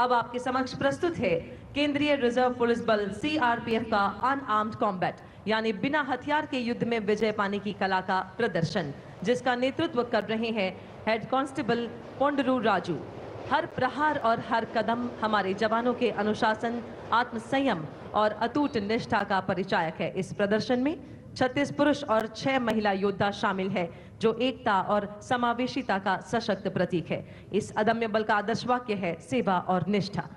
अब आपके समक्ष प्रस्तुत है केंद्रीय रिजर्व पुलिस बल सीआरपीएफ का अनआर्म्ड कॉम्बैट यानी बिना हथियार के युद्ध में विजय पाने की कला का प्रदर्शन, जिसका नेतृत्व कर रहे हैं हेड कांस्टेबल पोंडरू राजू। हर प्रहार और हर कदम हमारे जवानों के अनुशासन, आत्मसंयम और अटूट निष्ठा का परिचायक है। इस प्रदर्शन में 36 पुरुष और 6 महिला योद्धा शामिल है, जो एकता और समावेशिता का सशक्त प्रतीक है। इस अदम्य बल का आदर्श वाक्य है सेवा और निष्ठा।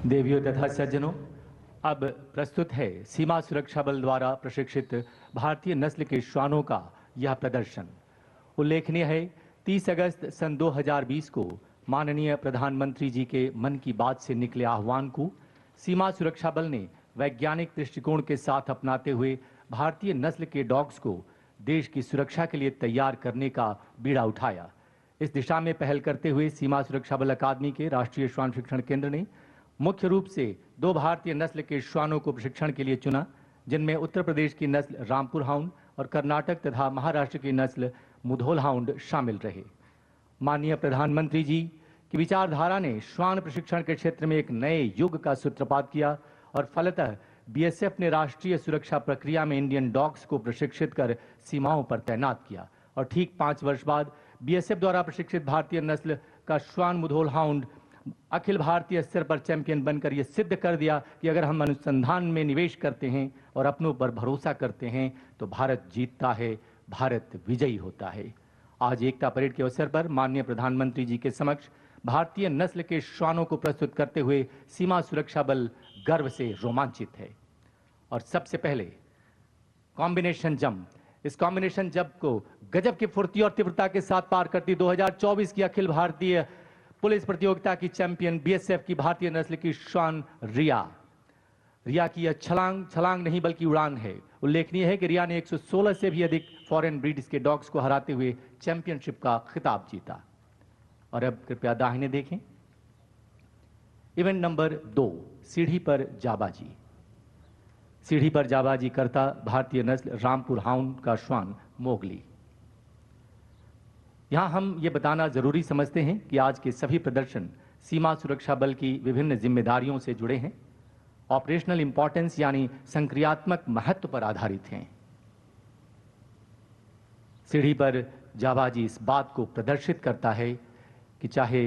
देवियों तथा सज्जनों, अब प्रस्तुत है सीमा सुरक्षा बल द्वारा प्रशिक्षित भारतीय नस्ल के श्वानों का यह प्रदर्शन। उल्लेखनीय है, 30 अगस्त सन 2020 को माननीय प्रधानमंत्री जी के मन की बात से निकले आह्वान को सीमा सुरक्षा बल ने वैज्ञानिक दृष्टिकोण के साथ अपनाते हुए भारतीय नस्ल के डॉग्स को देश की सुरक्षा के लिए तैयार करने का बीड़ा उठाया। इस दिशा में पहल करते हुए सीमा सुरक्षा बल अकादमी के राष्ट्रीय श्वान शिक्षण केंद्र ने मुख्य रूप से 2 भारतीय नस्ल के श्वानों को प्रशिक्षण के लिए चुना, जिनमें उत्तर प्रदेश की नस्ल रामपुर हाउंड और कर्नाटक तथा महाराष्ट्र की नस्ल मुधोल हाउंड शामिल रहे। माननीय प्रधानमंत्री जी की विचारधारा ने श्वान प्रशिक्षण के क्षेत्र में एक नए युग का सूत्रपात किया और फलतः बीएसएफ ने राष्ट्रीय सुरक्षा प्रक्रिया में इंडियन डॉग्स को प्रशिक्षित कर सीमाओं पर तैनात किया। और ठीक 5 वर्ष बाद बीएसएफ द्वारा प्रशिक्षित भारतीय नस्ल का श्वान मुधोल हाउंड अखिल भारतीय स्तर पर चैंपियन बनकर यह सिद्ध कर दिया कि अगर हम अनुसंधान में निवेश करते हैं और अपनों पर भरोसा करते हैं तो भारत जीतता है, भारत विजयी होता है। आज एकता परेड के अवसर पर माननीय प्रधानमंत्री जी के समक्ष भारतीय नस्ल के श्वानों को प्रस्तुत करते हुए सीमा सुरक्षा बल गर्व से रोमांचित है। और सबसे पहले कॉम्बिनेशन जंप, इस कॉम्बिनेशन जंप को गजब की फुर्ती और तीव्रता के साथ पार करती 2024 की अखिल भारतीय पुलिस प्रतियोगिता की चैंपियन बीएसएफ की भारतीय नस्ल की श्वान रिया की यह छलांग नहीं बल्कि उड़ान है। उल्लेखनीय है कि रिया ने 116 से भी अधिक फॉरेन ब्रीड्स के डॉग्स को हराते हुए चैंपियनशिप का खिताब जीता। और अब कृपया दाहिने देखें। इवेंट नंबर 2, सीढ़ी पर जाबाजी। सीढ़ी पर जाबाजी करता भारतीय नस्ल रामपुर हाउंड का श्वान मोगली। यहां हम ये बताना जरूरी समझते हैं कि आज के सभी प्रदर्शन सीमा सुरक्षा बल की विभिन्न जिम्मेदारियों से जुड़े हैं, ऑपरेशनल इंपॉर्टेंस यानी संक्रियात्मक महत्व पर आधारित हैं। सीढ़ी पर जाबाजी इस बात को प्रदर्शित करता है कि चाहे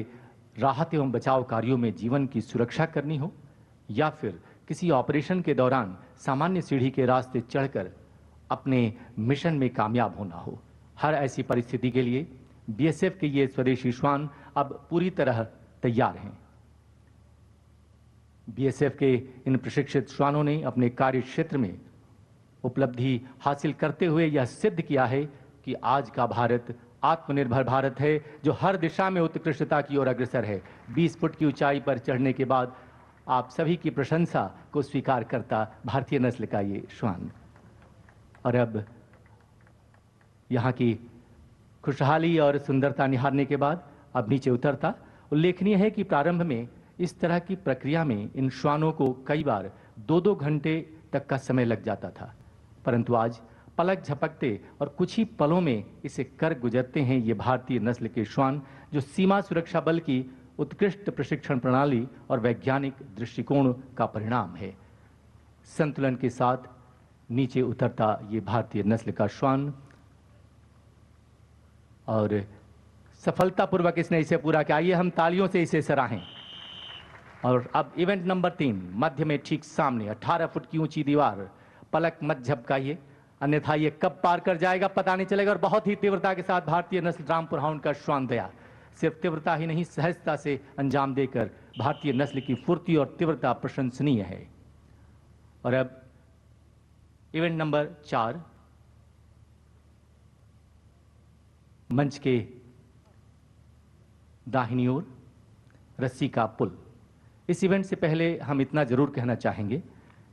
राहत एवं बचाव कार्यों में जीवन की सुरक्षा करनी हो या फिर किसी ऑपरेशन के दौरान सामान्य सीढ़ी के रास्ते चढ़कर अपने मिशन में कामयाब होना हो, हर ऐसी परिस्थिति के लिए बीएसएफ के ये स्वदेशी श्वान अब पूरी तरह तैयार हैं। बीएसएफ के इन प्रशिक्षित श्वानों ने अपने कार्य क्षेत्र में उपलब्धि हासिल करते हुए यह सिद्ध किया है कि आज का भारत आत्मनिर्भर भारत है, जो हर दिशा में उत्कृष्टता की ओर अग्रसर है। 20 फुट की ऊंचाई पर चढ़ने के बाद आप सभी की प्रशंसा को स्वीकार करता भारतीय नस्ल का ये श्वान। और अब यहाँ की खुशहाली और सुंदरता निहारने के बाद अब नीचे उतरता। उल्लेखनीय है कि प्रारंभ में इस तरह की प्रक्रिया में इन श्वानों को कई बार 2-2 घंटे तक का समय लग जाता था, परंतु आज पलक झपकते और कुछ ही पलों में इसे कर गुजरते हैं ये भारतीय नस्ल के श्वान, जो सीमा सुरक्षा बल की उत्कृष्ट प्रशिक्षण प्रणाली और वैज्ञानिक दृष्टिकोण का परिणाम है। संतुलन के साथ नीचे उतरता ये भारतीय नस्ल का श्वान और सफलतापूर्वक इसने इसे पूरा किया। आइए हम तालियों से इसे सराहें। और अब इवेंट नंबर 3, मध्य में ठीक सामने 18 फुट की ऊंची दीवार। पलक मत झपकाइए, अन्यथा ये कब पार कर जाएगा पता नहीं चलेगा। और बहुत ही तीव्रता के साथ भारतीय नस्ल रामपुर हाउंड का श्वान दया सिर्फ तीव्रता ही नहीं, सहजता से अंजाम देकर भारतीय नस्ल की फुर्ती और तीव्रता प्रशंसनीय है। और अब इवेंट नंबर 4, मंच के दाहिनी ओर रस्सी का पुल। इस इवेंट से पहले हम इतना जरूर कहना चाहेंगे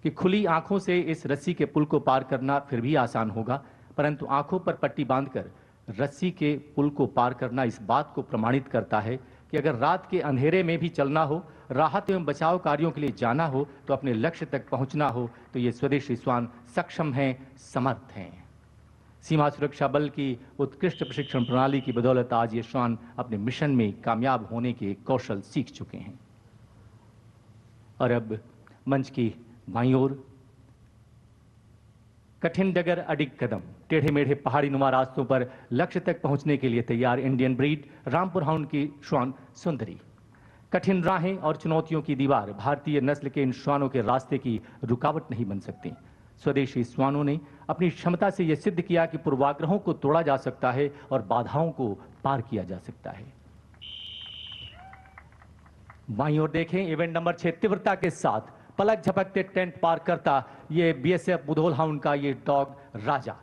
कि खुली आंखों से इस रस्सी के पुल को पार करना फिर भी आसान होगा, परंतु आंखों पर पट्टी बांधकर रस्सी के पुल को पार करना इस बात को प्रमाणित करता है कि अगर रात के अंधेरे में भी चलना हो, राहत एवं बचाव कार्यों के लिए जाना हो, तो अपने लक्ष्य तक पहुंचना हो, तो ये स्वदेशी श्वान सक्षम हैं, समर्थ हैं। सीमा सुरक्षा बल की उत्कृष्ट प्रशिक्षण प्रणाली की बदौलत आज ये श्वान अपने मिशन में कामयाब होने के कौशल सीख चुके हैं। और अब मंच की बाईं ओर कठिन डगर अडिग कदम, टेढ़े मेढ़े पहाड़ी नुमा रास्तों पर लक्ष्य तक पहुंचने के लिए तैयार इंडियन ब्रीड रामपुर हाउंड की श्वान सुंदरी। कठिन राहें और चुनौतियों की दीवार भारतीय नस्ल के इन श्वानों के रास्ते की रुकावट नहीं बन सकती। स्वदेशी श्वानों ने अपनी क्षमता से यह सिद्ध किया कि पूर्वाग्रहों को तोड़ा जा सकता है और बाधाओं को पार किया जा सकता है। बाईं ओर देखें, इवेंट नंबर 6, तीव्रता के साथ पलक झपकते टेंट पार करता ये बीएसएफ मुधोल हाउंड का ये डॉग राजा।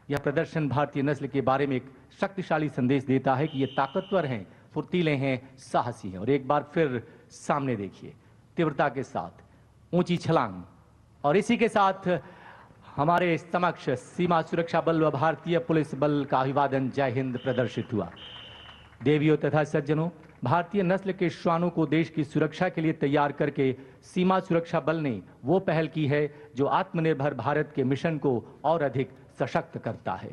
यह प्रदर्शन भारतीय नस्ल के बारे में एक शक्तिशाली संदेश देता है कि ये ताकतवर हैं, फुर्तीले हैं, साहसी हैं। और एक बार फिर सामने देखिए, तीव्रता के साथ ऊंची छलांग। और इसी के साथ हमारे समक्ष सीमा सुरक्षा बल व भारतीय पुलिस बल का अभिवादन जय हिंद प्रदर्शित हुआ। देवियों तथा सज्जनों, भारतीय नस्ल के श्वानों को देश की सुरक्षा के लिए तैयार करके सीमा सुरक्षा बल ने वो पहल की है जो आत्मनिर्भर भारत के मिशन को और अधिक सशक्त करता है।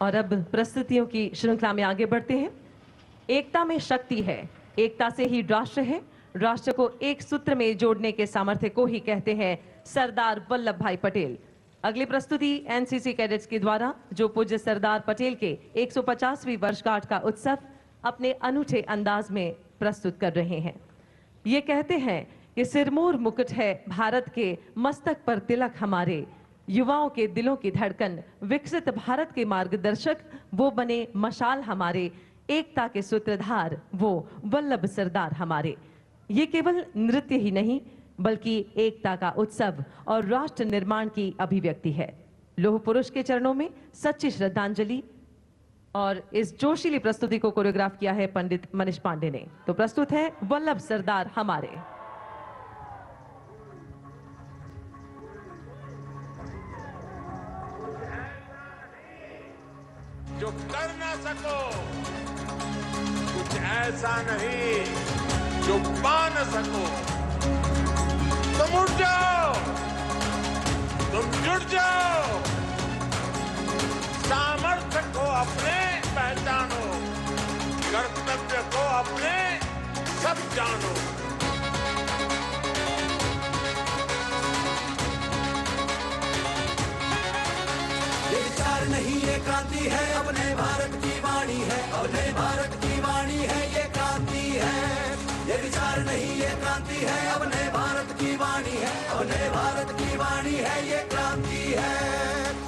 और अब प्रस्तुतियों की श्रृंखला में आगे बढ़ते हैं। एकता में शक्ति है, एकता से ही राष्ट्र है, राष्ट्र को एक सूत्र में जोड़ने के सामर्थ्य को ही कहते हैं सरदार वल्लभ भाई पटेल। अगली प्रस्तुति एनसीसी कैडेट्स के द्वारा जो पूज्य सरदार पटेल के 150वीं वर्षगांठ का उत्सव अपने अनूठे अंदाज में प्रस्तुत कर रहे हैं। ये कहते हैं कि सिरमौर मुकुट है भारत के मस्तक पर तिलक हमारे, युवाओं के दिलों की धड़कन, विकसित भारत के मार्गदर्शक, वो बने मशाल हमारे, एकता के सूत्रधार वो वल्लभ सरदार हमारे। ये केवल नृत्य ही नहीं बल्कि एकता का उत्सव और राष्ट्र निर्माण की अभिव्यक्ति है। लौह पुरुष के चरणों में सच्ची श्रद्धांजलि। और इस जोशीली प्रस्तुति को कोरियोग्राफ किया है पंडित मनीष पांडे ने। तो प्रस्तुत है वल्लभ सरदार हमारे। जो कर ना सको, कुछ ऐसा नहीं जो पा न सको। तुम उठ जाओ, तुम जुट जाओ, सामर्थ्य को अपने पहचानो, कर्तव्य को अपने सब जानो। ये विचार नहीं ये क्रांति है, अपने भारत की वाणी है, अपने भारत की वाणी है, ये क्रांति है। ये विचार नहीं ये क्रांति है, अपने भारत की वाणी है, अपने भारत की वाणी है, ये क्रांति है।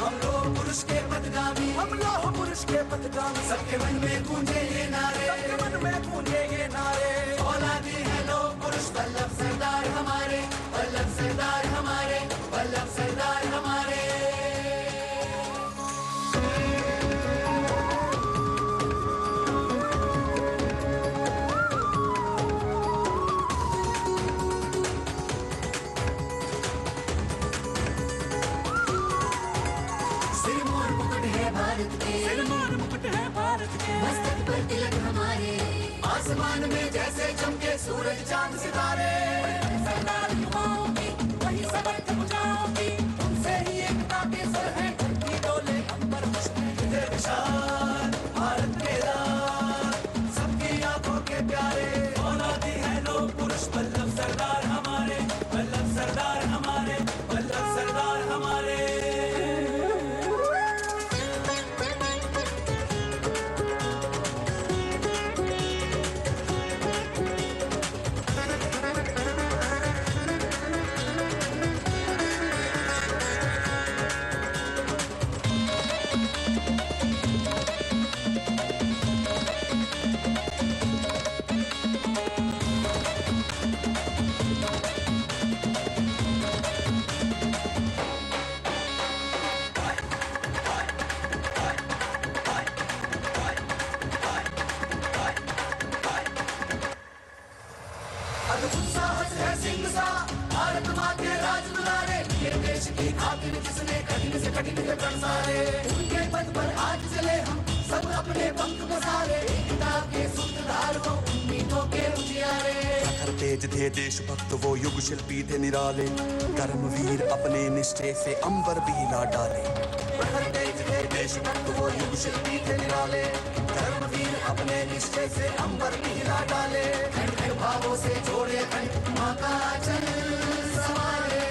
हम लोग पुरुष के पथगामी, हम लोग पुरुष के पथगामी, सबके मन में गूंजे ये नारे, सबके मन में गूंजे ये नारे। औलादी है लोग पुरुष, वल्लभ सरदार हमारे, वल्लभ सरदार हमारे, वल्लभ सरदार हमारे। सिरमौर मुकुट है भारत के, मस्तक पर तिलक हमारे, आसमान में जैसे चमके सूरज चांद सितारे। सरदार युवाओं की वही समर्थ भुजाओं की, उनसे ही एकता के सुर है, धरती डोले अंबर पुष्प हृदय विशाल, भारत के लाल सबकी आंखों के प्यारे। औलादी है लोग पुरुष, वल्लभ सरदार हमारे, वल्लभ सरदार हमारे, वल्लभ सरदार हमारे। अद्भुत साहस है सिंह सा, भारत माँ के राज दुलारे, ये देश की खातिर जिसने कठिन से कठिन के प्रण सारे। उनके पद पर आज चले हम सब अपने पंख पसारे, एकता के सूत्रधार वो उम्मीदों के उजियारे। प्रखर तेज थे देशभक्त वो युग शिल्पी थे निराले, कर्मवीर अपने निश्चय से अंबर भी हिला डाले। प्रखर तेज थे देशभक्त वो युग शिल्पी थे निराले, कर्मवीर अपने निश्चय से अंबर भी हिला डाले। खंड खंड भावों से जोड़े खंड माँ का चल सवारे।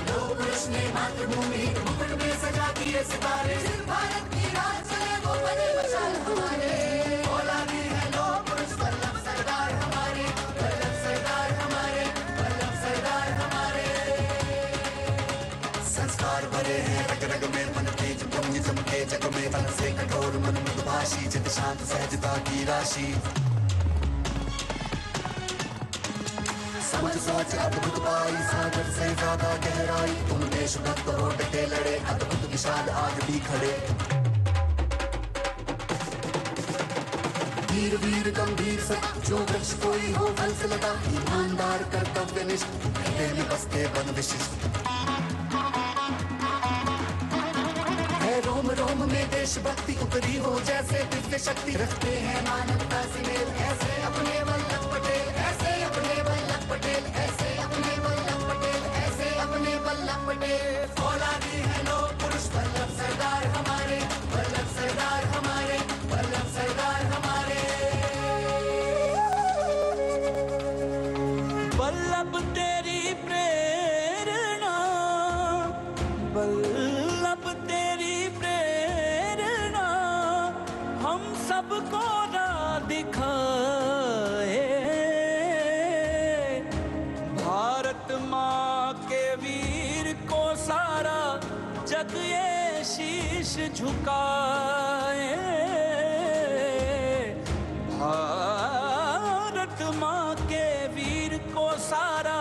लोग पुरुष ने मातृभूमि मुकुट में सजा दिए सितारे। जिस भारत की राह चले वो बने मशाल हमारे। औलादी है लोग पुरुष, वल्लभ सरदार हमारे, वल्लभ सरदार हमारे, वल्लभ सरदार हमारे। संस्कार भरे हैं रग रग में, मन तेज पुण्य चमके जग में, तन से कठोर मन मृदुभाषी, चित शांत सहजता की राशि। समझ सोच अद्भुत पाई, सागर से ज्यादा गहराई, तुम देशभक्त हो डटे लड़े, अद्भुत विशाल आज भी खड़े। वीर वीर गंभीर सत्य जो वृक्ष कोई हो फल से लगा, ईमानदार कर्तव्य निष्ठ हृदय में बसते वन विशिष्ट। है रोम रोम में देशभक्ति उतरी हो जैसे दिव्य शक्ति, रखते हैं मानवता से मेल ऐसे अपने वल्लभ पटेल, ऐसे अपने वल्लभ पटेल, ऐसे अपने वल्लभ पटेल, ऐसे अपने वल्लभ पटेल। औलादी है लोग पुरुष, वल्लभ सरदार हमारे, वल्लभ सरदार हमारे, वल्लभ सरदार हमारे। वल्लभ तेरी प्रेरणा, वल्लभ तेरी प्रेरणा हम सबको राह दिखाए। भारत माँ के वीर को सारा जग ये शीश झुकाए। भारत माँ के वीर को सारा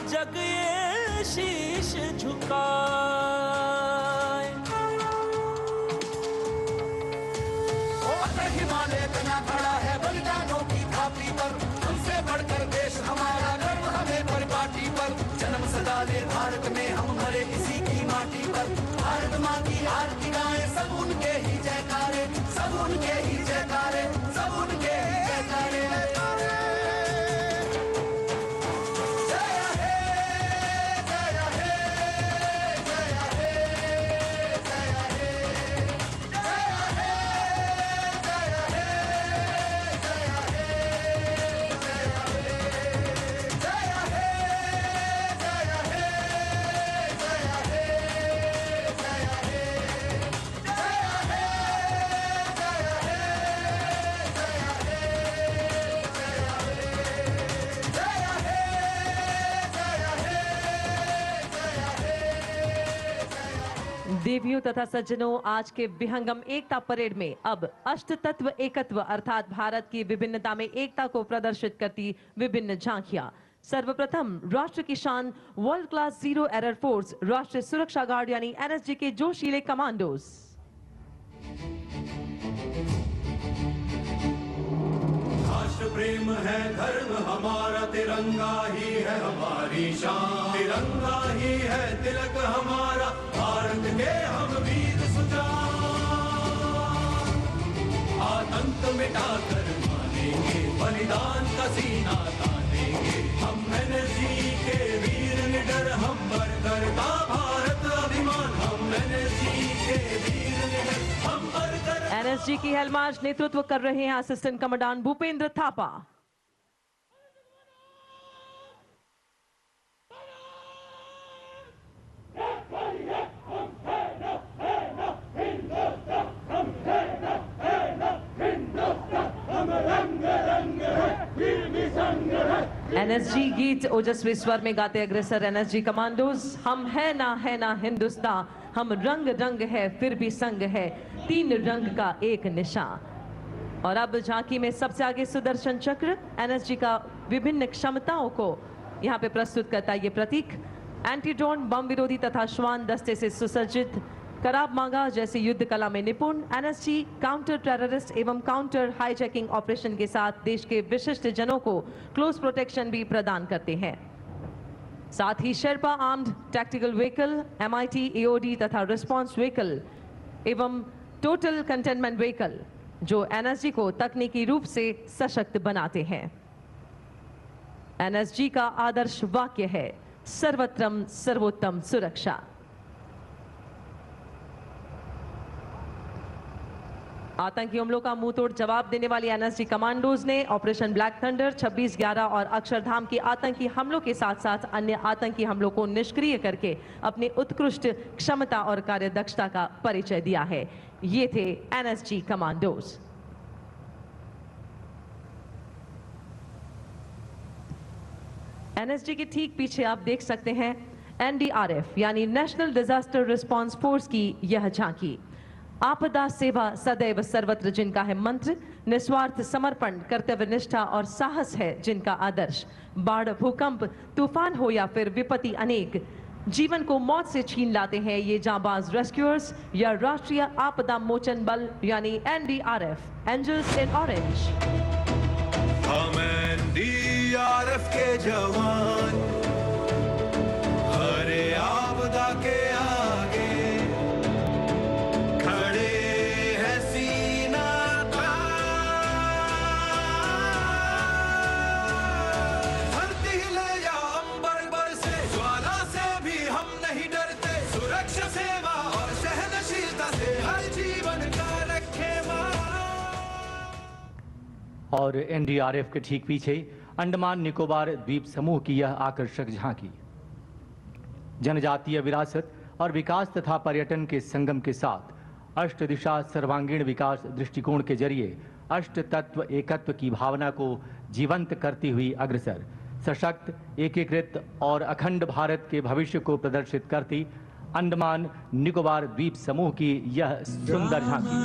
जग ये शीश झुकाए। हिमालय बना खड़ा है बलिदानों की थापी पर, हमसे बढ़कर देश हमारा, गर्व हमें परिपाटी पर। जन्म सदा ले भारत में, हम मरे इसी की माटी पर। भारत माँ की आरती गाएं, सब उनके ही जयकारे, सब उनके ही जयकारे, सब उनके ही जयकारे। जय हे, जय हे, जय हे, जय हे, जय हे, देवियों तथा सज्जनों, आज के विहंगम एकता परेड में अब अष्ट तत्व एकत्व अर्थात भारत की विभिन्नता में एकता को प्रदर्शित करती विभिन्न झांकियां। सर्वप्रथम राष्ट्र की शान world class zero error force राष्ट्रीय सुरक्षा गार्ड यानी एनएसजी के जोशीले कमांडोज। राष्ट्र प्रेम है धर्म हमारा, तिरंगा ही है हमारी शान। तिरंगा ही है तिलक हमारा, भारत के हम वीर सुजान। आतंक मिटाकर मानेंगे, बलिदान का सीना तानेंगे। हम एनएसजी के वीर निडर, हम बरकरता भारत अभिमान। हम एनएसजी के वीर निडर, हम बरकर। एनएसजी की हेल मार्च नेतृत्व कर रहे हैं assistant commandant Bhupendra Thapa. NSG गीत ओजस्वी स्वर में गाते अग्रसर एनएसजी कमांडोज। हम है ना हिंदुस्तान, हम रंग रंग है फिर भी संग है, तीन रंग का एक निशान। और अब झांकी में सबसे आगे सुदर्शन चक्र एनएसजी का विभिन्न क्षमताओं को यहाँ पे प्रस्तुत करता है। ये प्रतीक एंटी ड्रोन बम विरोधी तथा श्वान दस्ते से सुसज्जित, कराब मांगा जैसे युद्ध कला में निपुण एनएसजी काउंटर टेररिस्ट एवं काउंटर हाईजैकिंग ऑपरेशन के साथ देश के विशिष्ट जनों को क्लोज प्रोटेक्शन भी प्रदान करते हैं। साथ ही Sherpa armed tactical vehicle, MIT AOD तथा रिस्पांस व्हीकल एवं टोटल कंटेनमेंट व्हीकल जो एनएसजी को तकनीकी रूप से सशक्त बनाते हैं। एनएसजी का आदर्श वाक्य है सर्वत्रम सर्वोत्तम सुरक्षा। आतंकी हमलों का मुंहतोड़ जवाब देने वाली एनएसजी कमांडोज ने ऑपरेशन ब्लैक थंडर, 26/11 और अक्षरधाम के आतंकी हमलों के साथ साथ अन्य आतंकी हमलों को निष्क्रिय करके अपनी उत्कृष्ट क्षमता और कार्यदक्षता का परिचय दिया है। ये थे एनएसजी कमांडोज। एनएसजी के ठीक पीछे आप देख सकते हैं एनडीआरएफ यानी नेशनल डिजास्टर रिस्पांस फोर्स की यह झांकी। आपदा सेवा सदैव सर्वत्र जिनका है मंत्र, निस्वार्थ समर्पण, कर्तव्य निष्ठा और साहस है जिनका आदर्श। बाढ़, भूकंप, तूफान हो या फिर विपत्ति अनेक, जीवन को मौत से छीन लाते हैं ये जांबाज रेस्क्यूअर्स या राष्ट्रीय आपदा मोचन बल यानी एनडीआरएफ, एंजल्स इन ऑरेंज। हम एनडीआरएफ के जवान हर आपदा के आगे और एनडीआरएफ के ठीक पीछे अंडमान निकोबार द्वीप समूह की यह आकर्षक झांकी जनजातीय विरासत और विकास तथा पर्यटन के संगम के साथ अष्ट दिशा सर्वांगीण विकास दृष्टिकोण के जरिए अष्ट तत्व एकत्व की भावना को जीवंत करती हुई अग्रसर, सशक्त, एकीकृत और अखंड भारत के भविष्य को प्रदर्शित करती अंडमान निकोबार द्वीप समूह की यह सुंदर झांकी।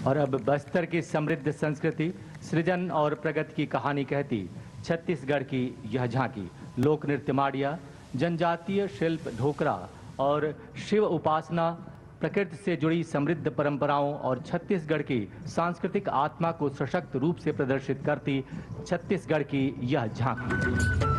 और अब बस्तर की समृद्ध संस्कृति, सृजन और प्रगति की कहानी कहती छत्तीसगढ़ की यह झांकी लोक नृत्य माड़िया, जनजातीय शिल्प ढोकरा और शिव उपासना, प्रकृति से जुड़ी समृद्ध परंपराओं और छत्तीसगढ़ की सांस्कृतिक आत्मा को सशक्त रूप से प्रदर्शित करती छत्तीसगढ़ की यह झांकी।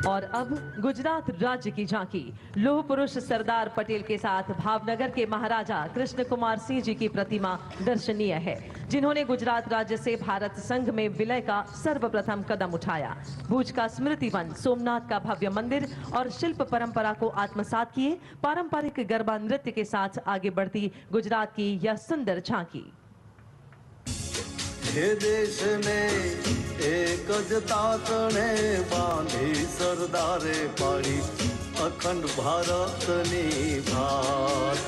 और अब गुजरात राज्य की झांकी लोह पुरुष सरदार पटेल के साथ भावनगर के महाराजा कृष्ण कुमार सिंह जी की प्रतिमा दर्शनीय है, जिन्होंने गुजरात राज्य से भारत संघ में विलय का सर्वप्रथम कदम उठाया। भुज का स्मृति वन, सोमनाथ का भव्य मंदिर और शिल्प परंपरा को आत्मसात किए पारंपरिक गरबा नृत्य के साथ आगे बढ़ती गुजरात की यह सुंदर झांकी। हे देश ने एक ज तातणे बांधी सरदारे पाड़ी अखंड भारत नी भात।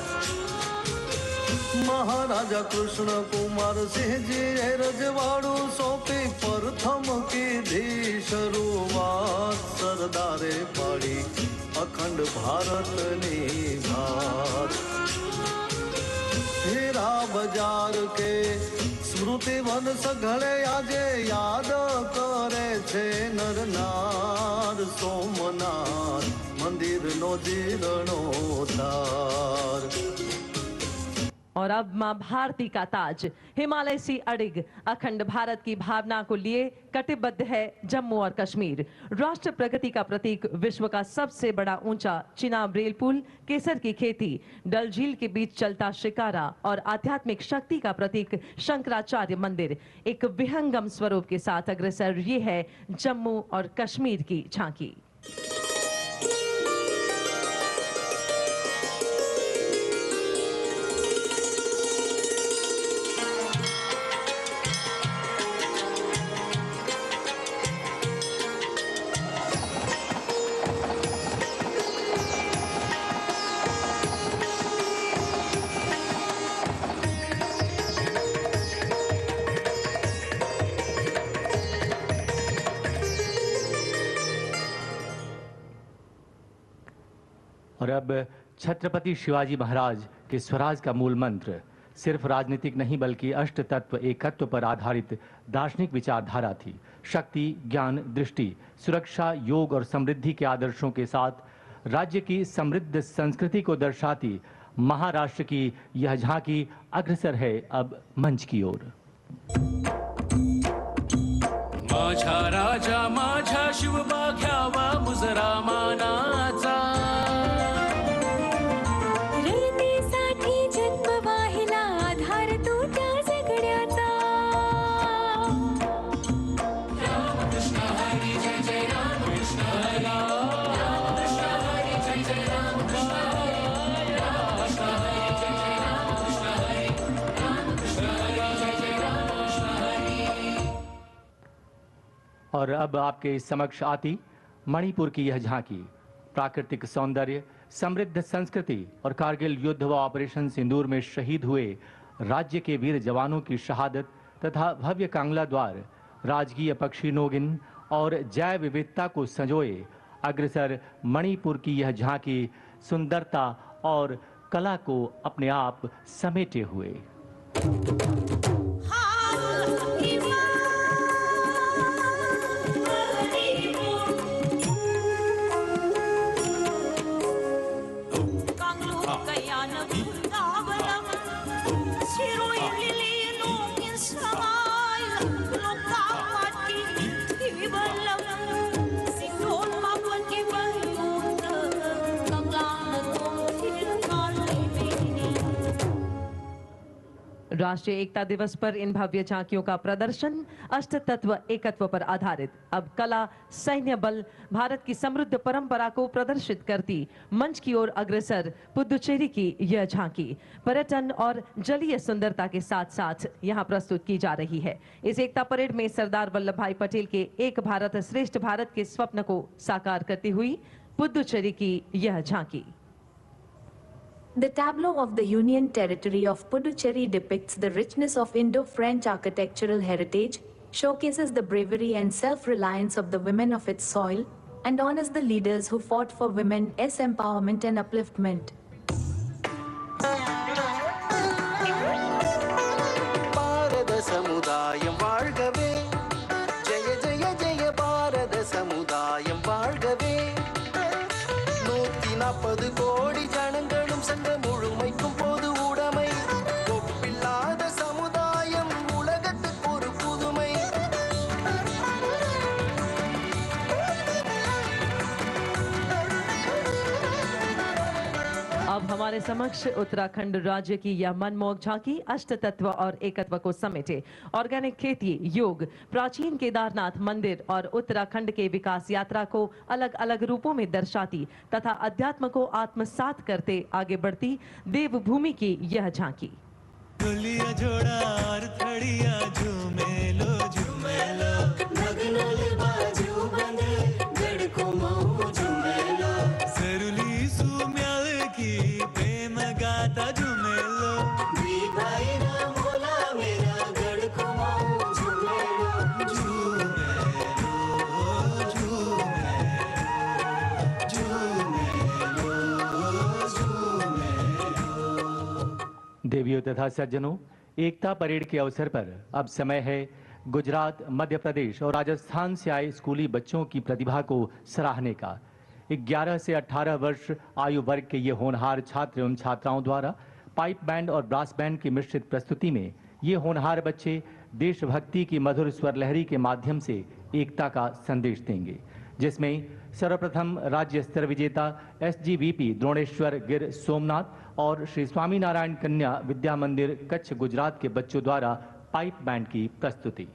महाराजा कृष्ण कुमार सिंह जी रजवाड़ू सौंपी प्रथम की धी शुरुआत सरदारे पाड़ी अखंड भारत नी भात। हीरा बाजार के स्मृति वन सघळे आजे याद करे छे नर नार सोमनाथ मंदिर नो जीर्णोद्धार। और अब मां भारती का ताज हिमालय सी अडिग अखंड भारत की भावना को लिए कटिबद्ध है जम्मू और कश्मीर। राष्ट्र प्रगति का प्रतीक, विश्व का सबसे बड़ा ऊंचा चिनाब रेल पुल, केसर की खेती, डल झील के बीच चलता शिकारा और आध्यात्मिक शक्ति का प्रतीक शंकराचार्य मंदिर एक विहंगम स्वरूप के साथ अग्रसर। ये है जम्मू और कश्मीर की झांकी। और अब छत्रपति शिवाजी महाराज के स्वराज का मूल मंत्र सिर्फ राजनीतिक नहीं बल्कि अष्ट तत्व एकत्व पर आधारित दार्शनिक विचारधारा थी। शक्ति, ज्ञान, दृष्टि, सुरक्षा, योग और समृद्धि के आदर्शों के साथ राज्य की समृद्ध संस्कृति को दर्शाती महाराष्ट्र की यह झांकी अग्रसर है अब मंच की ओर। माझा राजा माझा शिवबा घ्यावा मुजरा मानाचा। और अब आपके समक्ष आती मणिपुर की यह झांकी प्राकृतिक सौंदर्य, समृद्ध संस्कृति और कारगिल युद्ध व ऑपरेशन सिंदूर में शहीद हुए राज्य के वीर जवानों की शहादत तथा भव्य कांगला द्वार, राजकीय पक्षी नोगिन और जैव विविधता को संजोए अग्रसर मणिपुर की यह झांकी सुंदरता और कला को अपने आप समेटे हुए। राष्ट्रीय एकता दिवस पर इन भव्य झांकियों का प्रदर्शन अष्ट तत्व एकत्व पर आधारित। अब कला, सैन्य बल, भारत की समृद्ध परंपरा को प्रदर्शित करती मंच की ओर अग्रसर पुदुचेरी की यह झांकी पर्यटन और जलीय सुंदरता के साथ साथ यहां प्रस्तुत की जा रही है। इस एकता परेड में सरदार वल्लभ भाई पटेल के एक भारत श्रेष्ठ भारत के स्वप्न को साकार करती हुई पुदुचेरी की यह झांकी। The tableau of the Union Territory of Puducherry depicts the richness of Indo-French architectural heritage, showcases the bravery and self-reliance of the women of its soil, and honors the leaders who fought for women's empowerment and upliftment. Bharat समुदायम वाळ्गवे, जय जय जय भारत समुदायम वाळ्गवे, 140 கோடி ஜனங்களும் சங்க முழுமைக்கும் பொது உடைமை, ஒப்பில்லாத சமுதாயம் உலகத்துக்கு ஒரு புதுமை। अब हमारे समक्ष उत्तराखंड राज्य की यह मनमोहक झांकी अष्ट तत्व और एकत्व को समेटे ऑर्गेनिक खेती, योग, प्राचीन केदारनाथ मंदिर और उत्तराखंड के विकास यात्रा को अलग अलग रूपों में दर्शाती तथा अध्यात्म को आत्मसात करते आगे बढ़ती देवभूमि की यह झांकी। जोड़ा और थड़िया झूमे लो झूमे लो, नगनल बाजू बंदे गड़को मऊ झूमे लो, सरुली सुम्याल की प्रेम गाता झूमे लो, दी भाई ना बोला मेरा गड़को मऊ झूमे लो, झूमे लो झूमे लो झूमे लो। देवियों तथा सज्जनों, एकता परेड के अवसर पर अब समय है गुजरात, मध्य प्रदेश और राजस्थान से आए स्कूली बच्चों की प्रतिभा को सराहने का। 11 से 18 वर्ष आयु वर्ग के ये होनहार छात्र एवं छात्राओं द्वारा पाइप बैंड और ब्रास बैंड की मिश्रित प्रस्तुति में ये होनहार बच्चे देशभक्ति की मधुर स्वर लहरी के माध्यम से एकता का संदेश देंगे, जिसमें सर्वप्रथम राज्य स्तर विजेता SGVP द्रोणेश्वर गिर सोमनाथ और श्री स्वामीनारायण कन्या विद्या मंदिर कच्छ गुजरात के बच्चों द्वारा पाइप बैंड की प्रस्तुति।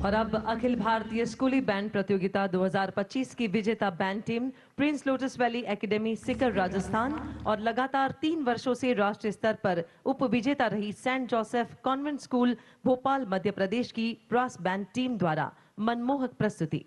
और अब अखिल भारतीय स्कूली बैंड प्रतियोगिता 2025 की विजेता band team prince lotus valley academy Sikar Rajasthan और लगातार 3 वर्षों से राष्ट्रीय स्तर पर उप विजेता रही saint Joseph convent school Bhopal Madhya Pradesh की ब्रास बैंड टीम द्वारा मनमोहक प्रस्तुति।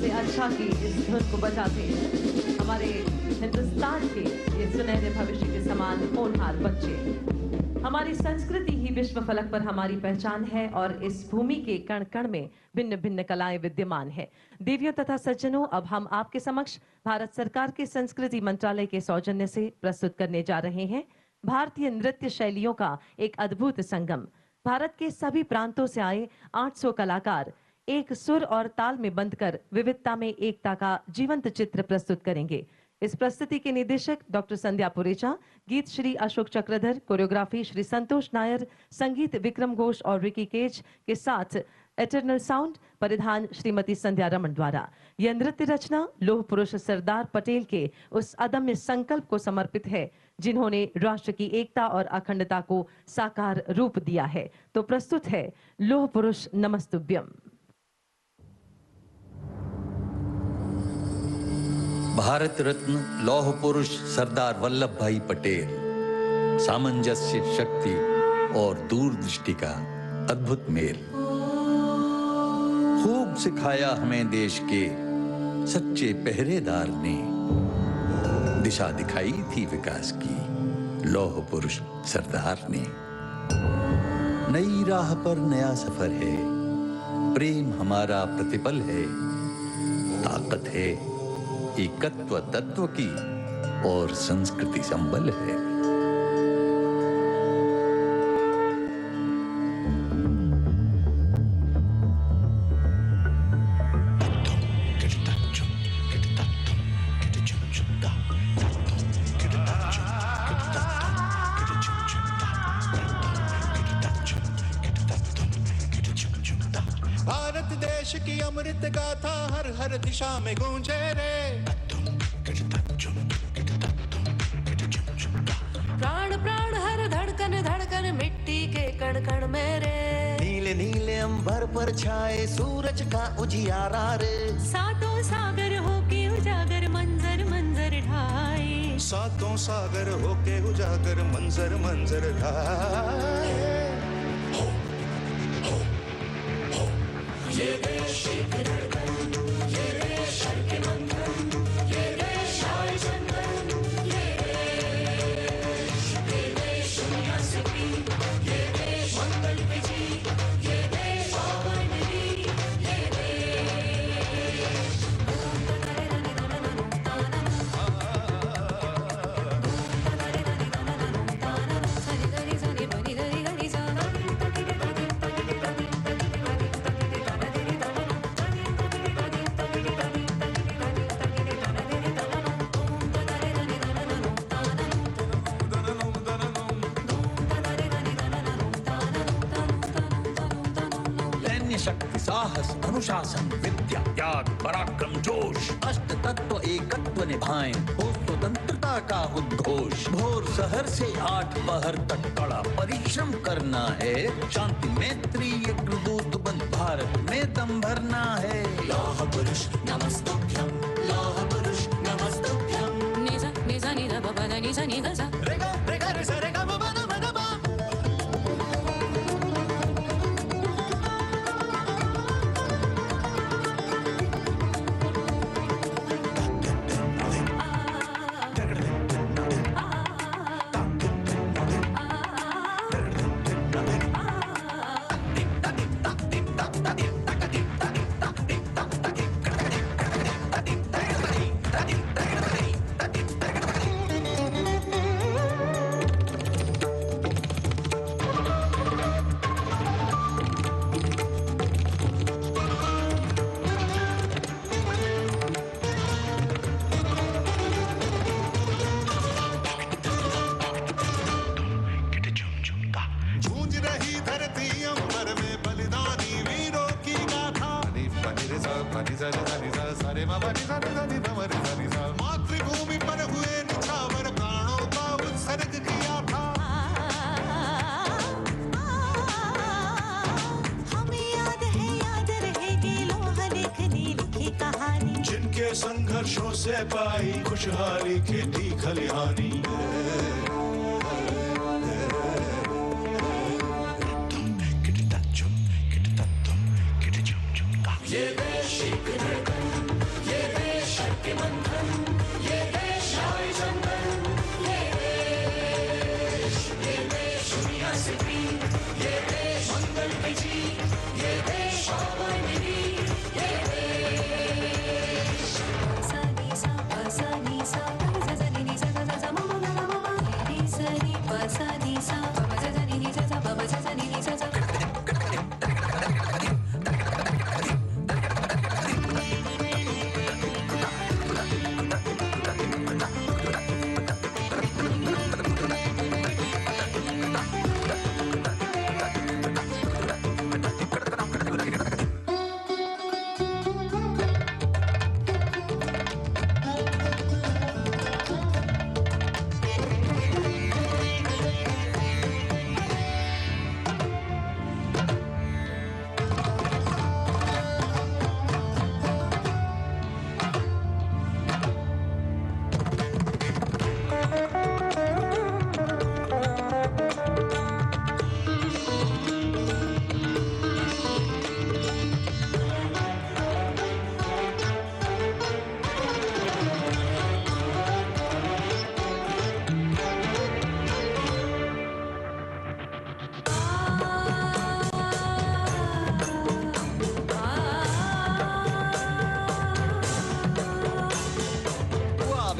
से अच्छा की इस धुन को बजाते हमारे हिंदुस्तान के ये सुनहरे भविष्य के समान होनहार बच्चे। हमारी संस्कृति ही विश्व फलक पर हमारी पहचान है और इस भूमि के कण कण में भिन्न भिन्न कलाएं विद्यमान है। देवियों तथा सज्जनों, अब हम आपके समक्ष भारत सरकार के संस्कृति मंत्रालय के सौजन्य से प्रस्तुत करने जा रहे हैं भारतीय नृत्य शैलियों का एक अद्भुत संगम। भारत के सभी प्रांतों से आए 800 कलाकार एक सुर और ताल में बंधकर विविधता में एकता का जीवंत चित्र प्रस्तुत करेंगे। इस प्रस्तुति के निदेशक डॉक्टर संध्या पुरेचा, गीत श्री अशोक चक्रधर, कोरियोग्राफी श्री संतोष नायर, संगीत विक्रम घोष और रिकी केज के साथ एटर्नल साउंड परिधान श्रीमती संध्या रमन द्वारा। यह नृत्य रचना लौह पुरुष सरदार पटेल के उस अदम्य संकल्प को समर्पित है जिन्होंने राष्ट्र की एकता और अखंडता को साकार रूप दिया है। तो प्रस्तुत है लौह पुरुष नमस्तुभ्यम। भारत रत्न लौह पुरुष सरदार वल्लभ भाई पटेल सामंजस्य, शक्ति और दूरदृष्टि का अद्भुत मेल। खूब सिखाया हमें देश के सच्चे पहरेदार ने, दिशा दिखाई थी विकास की लौह पुरुष सरदार ने। नई राह पर नया सफर है, प्रेम हमारा प्रतिपल है, ताकत है एकत्व तत्व की और संस्कृति संबल है। भारत देश की अमृत गाथा हर हर दिशा में गूंजे रे। प्राण प्राण हर धड़कन धड़कन मिट्टी के कण कण में रे। नीले नीले अंबर पर छाए सूरज का उजियारा रे। सातों सागर होके उजागर मंजर मंजर ढाए। सातों सागर होके उजागर मंजर मंजर ढाए। ये देश एक धड़कन, ये देश हर के बंधन, ये देश आए चंदन, ये देश दुनिया से भी, ये देश मंगल पे जी, ये देश पावन नदी, ये शक्ति, साहस, अनुशासन, विद्या, त्याग, पराक्रम, जोश, अष्ट तत्व एकत्व निभाएं, हो स्वतंत्रता का उद्घोष। भोर सहर से 8 पहर तक कड़ा परिश्रम करना है। शांति मैत्री एक दूत बंद भारत में दम भरना है। लौह पुरुष नमस्तुभ्यं, लौह पुरुष नमस्तुभ्यं। निजा निजा निजा बाबा निजा निजा रेगा रेगा रेसा रेगा बाबा ना बाबा। मातृभूमि पर हुए निछावर प्राणों का उत्सर्ग किया था। हमें याद रहेगी लोहा लेखनी लिखी कहानी। जिनके संघर्षों से पाई खुशहाली खेती खलिहानी। ये देश एक धड़कन, बंधन, ये देश आए जंगल, ये देश दुनिया से भी, ये देश मंगल की जी, ये देश पावन भी, ये देश। सा नी सा पा सा नी सा पा सा सा नी नी सा सा सा म म म म म नी सा नी पा सा नी सा पा सा सा नी नी सा सा पा सा सा नी नी सा सा।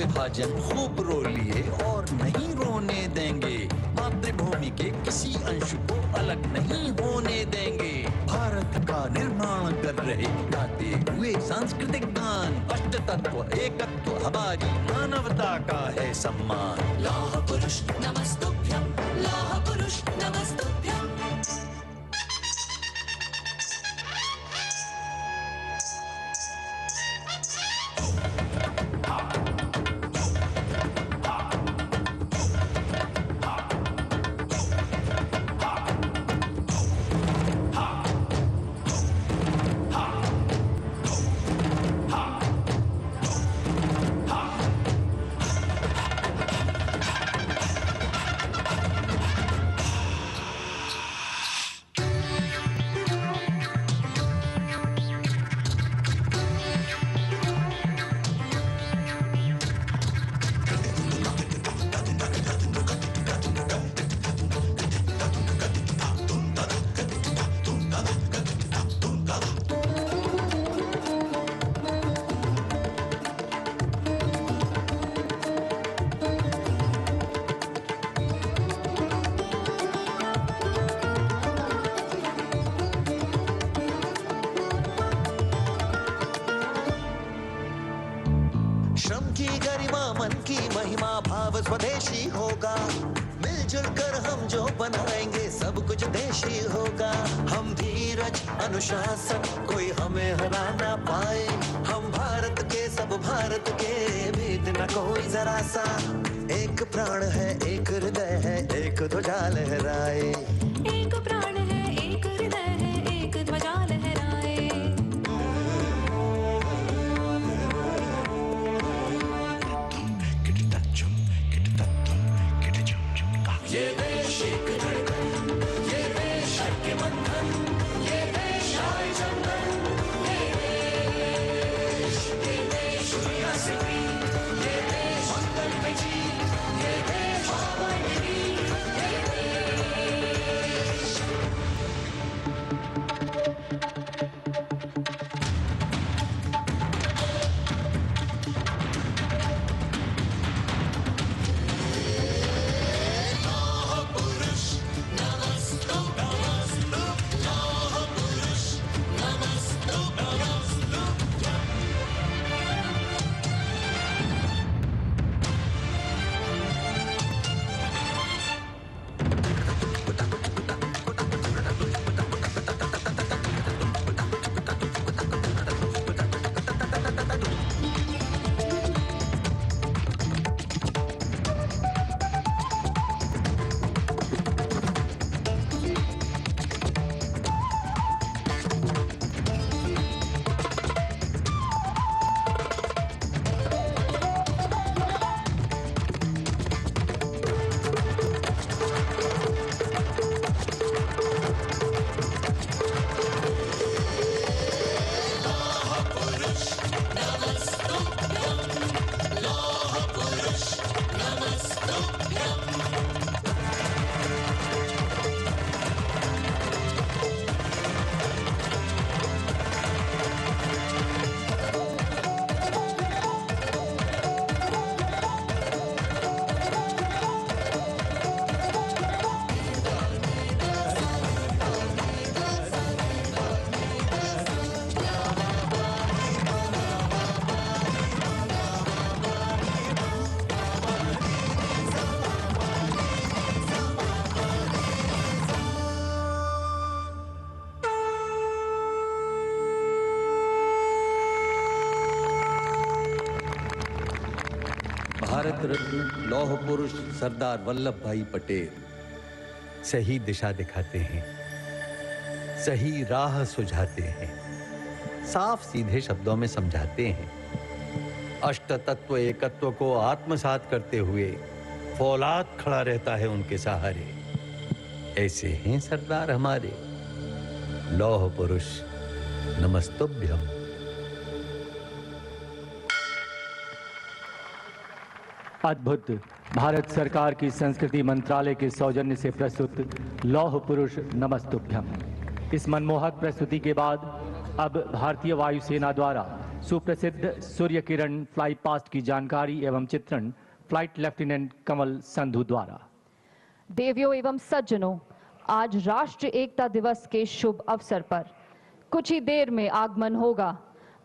विभाजन खूब रो लिए और नहीं रोने देंगे, मातृभूमि के किसी अंश को अलग नहीं होने देंगे। भारत का निर्माण कर रहे गाते हुए सांस्कृतिक गान, अष्ट तत्व एकत्व हमारी मानवता का है सम्मान। लौह पुरुष नमस्तुभ्यं, लौह पुरुष नमस्तुभ्यं। श्रम की गरिमा मन की महिमा भाव स्वदेशी होगा, मिलजुल कर हम जो बनाएंगे सब कुछ देशी होगा। हम धीरज अनुशासन कोई हमें हरा ना पाए, हम भारत के सब भारत के भेद न कोई जरा सा। एक प्राण है एक हृदय है एक ध्वजा लहराए, एक प्राण है एक हृदय है एक ध्वजा लहराए। ये देश एक धड़कन, ये देश के बंधन, ये देश आए जंगल, ये देश दुनिया से भी, ये देश मंगल में जी, ये देश पावन भी, ये देश। भारत रत्न लौह पुरुष सरदार वल्लभ भाई पटेल सही दिशा दिखाते हैं, सही राह सुझाते हैं, साफ सीधे शब्दों में समझाते हैं। अष्ट तत्व एकत्व को आत्मसात करते हुए फौलाद खड़ा रहता है उनके सहारे। ऐसे हैं सरदार हमारे। लौह पुरुष नमस्तुभ्यम। अद्भुत भारत सरकार की संस्कृति मंत्रालय के सौजन्य से प्रस्तुत लौह पुरुष नमस्तुभ्यम। इस मनमोहक प्रस्तुति के बाद अब भारतीय वायुसेना द्वारा सुप्रसिद्ध सूर्य किरण फ्लाई पास्ट की जानकारी एवं चित्रण फ्लाइट लेफ्टिनेंट कमल संधू द्वारा। देवियों एवं सज्जनों, आज राष्ट्रीय एकता दिवस के शुभ अवसर पर कुछ ही देर में आगमन होगा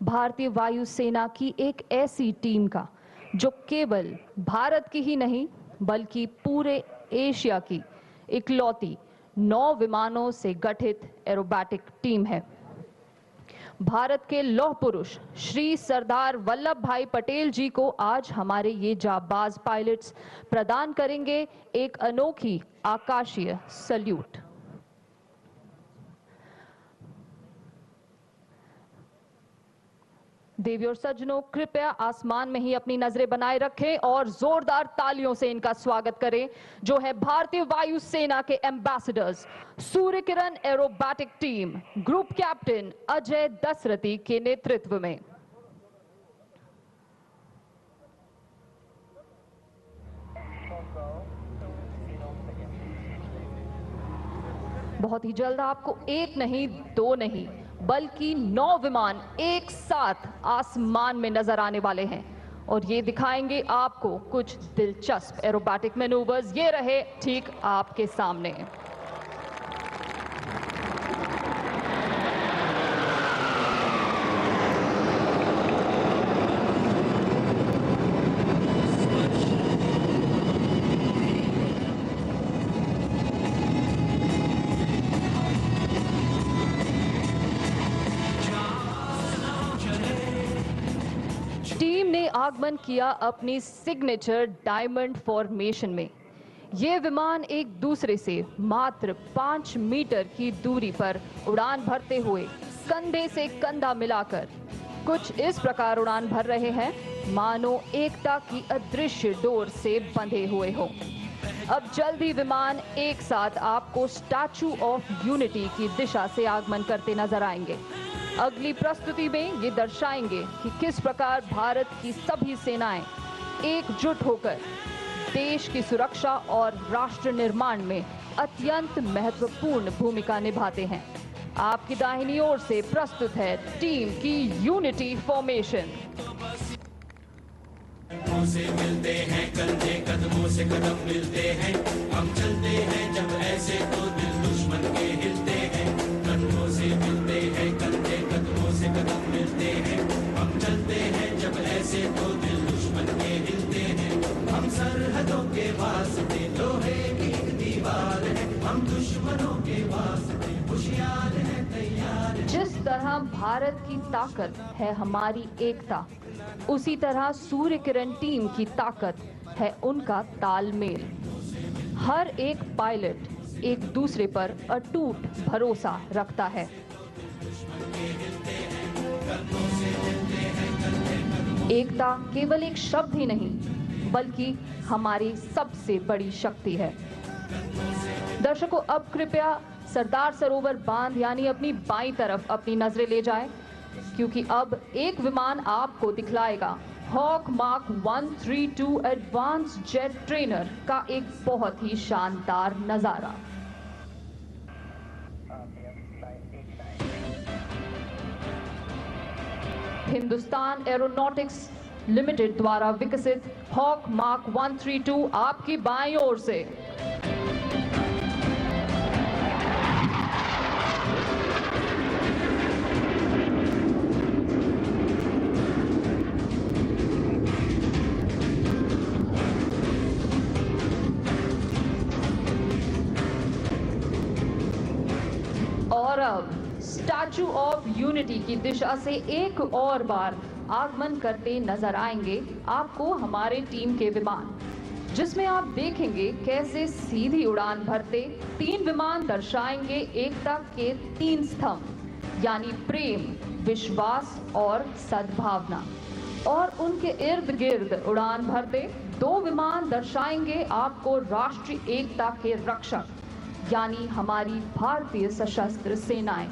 भारतीय वायुसेना की एक ऐसी टीम का जो केवल भारत की ही नहीं बल्कि पूरे एशिया की इकलौती 9 विमानों से गठित एरोबैटिक टीम है। भारत के लौह पुरुष श्री सरदार वल्लभ भाई पटेल जी को आज हमारे ये जाबाज पायलट्स प्रदान करेंगे एक अनोखी आकाशीय सल्यूट। देवी और सज्जनों, कृपया आसमान में ही अपनी नजरें बनाए रखें और जोरदार तालियों से इनका स्वागत करें, जो है भारतीय वायुसेना के ambassadors Surya Kiran aerobatic team group captain Ajay Dasharathi के नेतृत्व में। बहुत ही जल्द आपको एक नहीं, 2 नहीं बल्कि 9 विमान एक साथ आसमान में नजर आने वाले हैं और ये दिखाएंगे आपको कुछ दिलचस्प एरोबैटिक मैनूवर्स। ये रहे ठीक आपके सामने। टीम ने आगमन किया अपनी सिग्नेचर डायमंड फॉर्मेशन में। ये विमान एक दूसरे से मात्र 5 मीटर की दूरी पर उड़ान भरते हुए कंधे से कंधा मिलाकर कुछ इस प्रकार उड़ान भर रहे हैं मानो एकता की अदृश्य डोर से बंधे हुए हो। अब जल्द ही विमान एक साथ आपको स्टैचू ऑफ यूनिटी की दिशा से आगमन करते नजर आएंगे। अगली प्रस्तुति में ये दर्शाएंगे कि किस प्रकार भारत की सभी सेनाएं एकजुट होकर देश की सुरक्षा और राष्ट्र निर्माण में अत्यंत महत्वपूर्ण भूमिका निभाते हैं। आपकी दाहिनी ओर से प्रस्तुत है टीम की यूनिटी फॉर्मेशन। से मिलते हैं कंधे कदमों से कदम मिलते हैं, हम चलते हैं जब ऐसे तो दिल दुश्मन के हिलते हैं। कंधों से मिलते हैं कंधे कदमों से कदम मिलते हैं, हम चलते हैं जब ऐसे तो दिल दुश्मन के हिलते हैं। हम सरहदों के वास्ते लोहे की एक दीवार है, हम दुश्मनों के वास्ते होशियार हैं तैयार। जिस तरह भारत की ताकत है हमारी एकता, उसी तरह सूर्य किरण टीम की ताकत है उनका तालमेल। हर एक पायलट एक दूसरे पर अटूट भरोसा रखता है। एकता केवल एक शब्द ही नहीं बल्कि हमारी सबसे बड़ी शक्ति है। दर्शकों, अब कृपया सरदार सरोवर बांध यानी अपनी बाईं तरफ अपनी नजरें ले जाएं, क्योंकि अब एक विमान आपको दिखलाएगा Hawk mark 132 advance jet trainer का एक बहुत ही शानदार नजारा। हिंदुस्तान एरोनॉटिक्स लिमिटेड द्वारा विकसित हॉक मार्क 132 आपकी बाईं ओर से। और अब स्टैचू ऑफ यूनिटी की दिशा से एक और बार आगमन करते नजर आएंगे आपको हमारे टीम के विमान, जिसमें आप देखेंगे कैसे सीधी उड़ान भरते 3 विमान दर्शाएंगे एकता के 3 स्तंभ, यानी प्रेम, विश्वास और सद्भावना। और उनके इर्द गिर्द उड़ान भरते 2 विमान दर्शाएंगे आपको राष्ट्रीय एकता के रक्षक, यानी हमारी भारतीय सशस्त्र सेनाएं।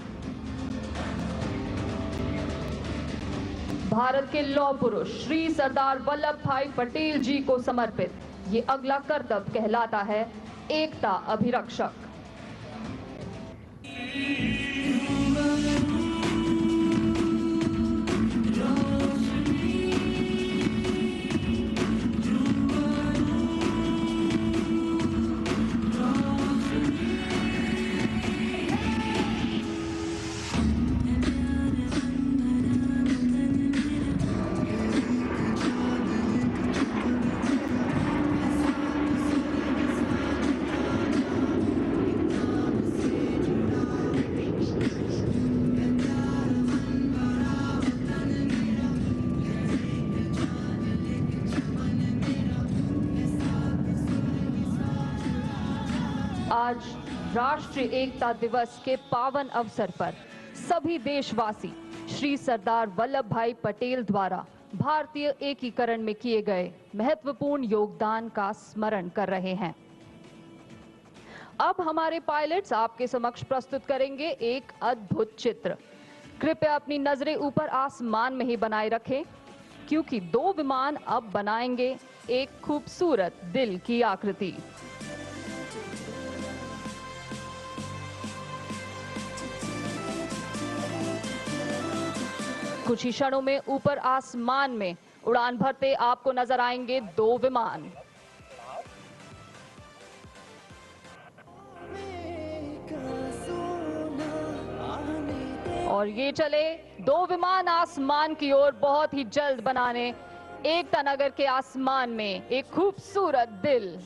भारत के लौह पुरुष श्री सरदार वल्लभ भाई पटेल जी को समर्पित ये अगला कर्तव्य कहलाता है एकता अभिरक्षक। आज राष्ट्रीय एकता दिवस के पावन अवसर पर सभी देशवासी श्री सरदार वल्लभ भाई पटेल द्वारा भारतीय एकीकरण में किए गए महत्वपूर्ण योगदान का स्मरण कर रहे हैं। अब हमारे पायलट्स आपके समक्ष प्रस्तुत करेंगे एक अद्भुत चित्र। कृपया अपनी नजरें ऊपर आसमान में ही बनाए रखें, क्योंकि 2 विमान अब बनाएंगे एक खूबसूरत दिल की आकृति। कुछ ही क्षणों में ऊपर आसमान में उड़ान भरते आपको नजर आएंगे 2 विमान। और ये चले 2 विमान आसमान की ओर बहुत ही जल्द बनाने एकता नगर के आसमान में एक खूबसूरत दिल।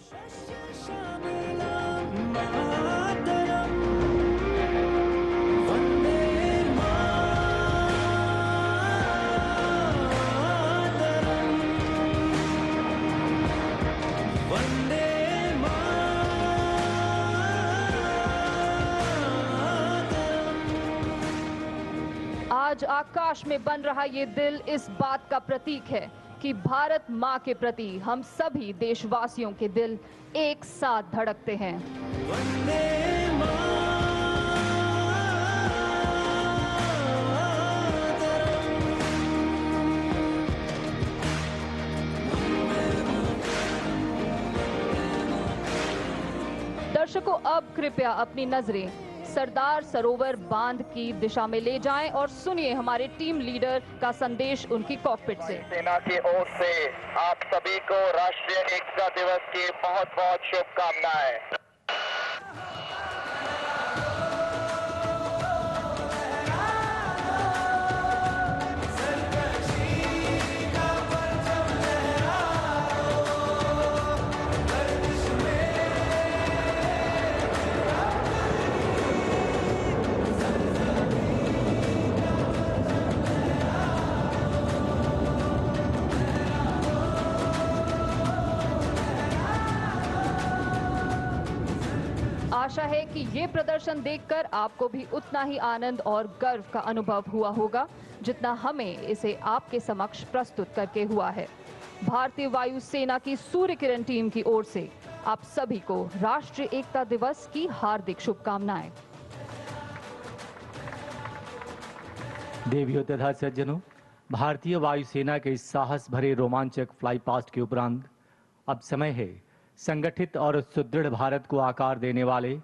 आज आकाश में बन रहा ये दिल इस बात का प्रतीक है कि भारत माँ के प्रति हम सभी देशवासियों के दिल एक साथ धड़कते हैं। दर्शकों, अब कृपया अपनी नजरें सरदार सरोवर बांध की दिशा में ले जाएं और सुनिए हमारे टीम लीडर का संदेश उनकी कॉकपिट से। सेना की ओर से आप सभी को राष्ट्रीय एकता दिवस की बहुत बहुत शुभकामनाएं। आशा है कि ये प्रदर्शन देखकर आपको भी उतना ही आनंद और गर्व का अनुभव हुआ होगा जितना हमें इसे आपके समक्ष प्रस्तुत करके हुआ है। भारतीय वायु सेना की सूर्य किरण टीम की ओर से आप सभी को राष्ट्रीय एकता दिवस की हार्दिक शुभकामनाएं। देवियों तथा सज्जनों, भारतीय वायुसेना के इस साहस भरे रोमांचक फ्लाई पास्ट के उपरांत अब समय है संगठित और सुदृढ़ भारत को आकार देने वाले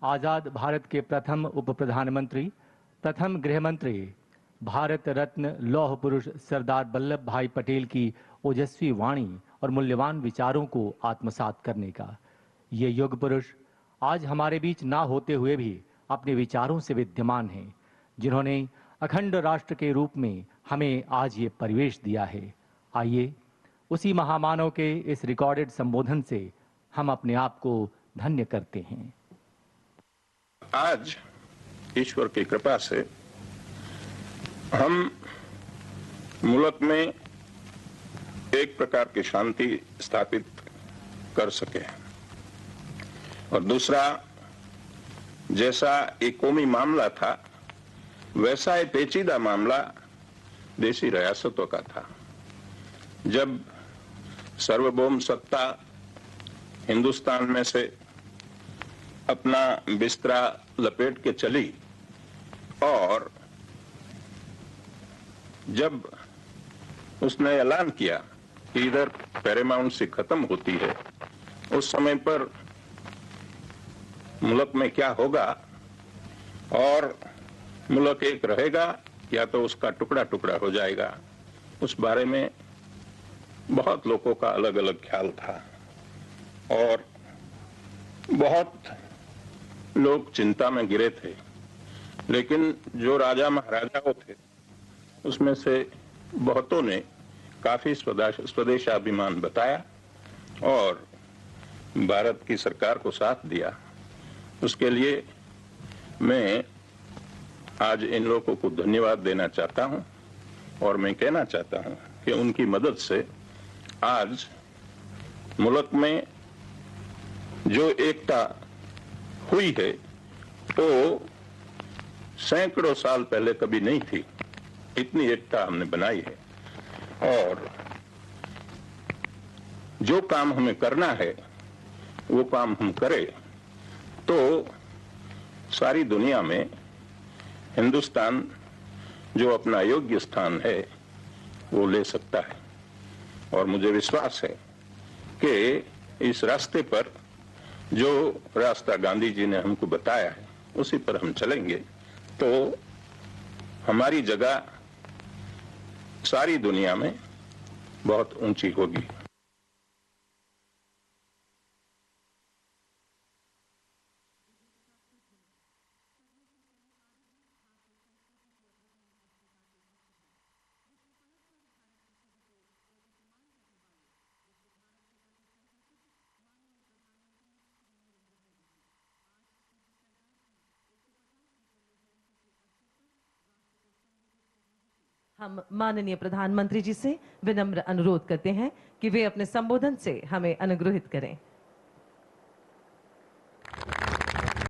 आजाद भारत के प्रथम उप प्रधानमंत्री, प्रथम गृह मंत्री, भारत रत्न लौह पुरुष सरदार वल्लभ भाई पटेल की ओजस्वी वाणी और मूल्यवान विचारों को आत्मसात करने का। ये युग पुरुष आज हमारे बीच ना होते हुए भी अपने विचारों से विद्यमान हैं, जिन्होंने अखंड राष्ट्र के रूप में हमें आज ये परिवेश दिया है। आइए उसी महामानव के इस रिकॉर्डेड संबोधन से हम अपने आप को धन्य करते हैं। आज ईश्वर की कृपा से हम मुल्क में एक प्रकार की शांति स्थापित कर सके और दूसरा, जैसा एक कौमी मामला था वैसा एक पेचीदा मामला देशी रियासतों का था। जब सार्वभौम सत्ता हिंदुस्तान में से अपना बिस्तरा लपेट के चली और जब उसने ऐलान किया कि इधर पैरामाउंसी खत्म होती है, उस समय पर मुल्क में क्या होगा और मुल्क एक रहेगा या तो उसका टुकड़ा टुकड़ा हो जाएगा, उस बारे में बहुत लोगों का अलग अलग ख्याल था और बहुत लोग चिंता में गिरे थे। लेकिन जो राजा महाराजाओं थे उसमें से बहुतों ने काफी स्वदेशाभिमान बताया और भारत की सरकार को साथ दिया। उसके लिए मैं आज इन लोगों को धन्यवाद देना चाहता हूं और मैं कहना चाहता हूं कि उनकी मदद से आज मुल्क में जो एकता हुई है वो सैकड़ों साल पहले कभी नहीं थी। इतनी एकता हमने बनाई है और जो काम हमें करना है वो काम हम करें तो सारी दुनिया में हिंदुस्तान जो अपना योग्य स्थान है वो ले सकता है। और मुझे विश्वास है कि इस रास्ते पर जो रास्ता गांधी जी ने हमको बताया है उसी पर हम चलेंगे तो हमारी जगह सारी दुनिया में बहुत ऊंची होगी। हम माननीय प्रधानमंत्री जी से विनम्र अनुरोध करते हैं कि वे अपने संबोधन से हमें अनुग्रहित करें।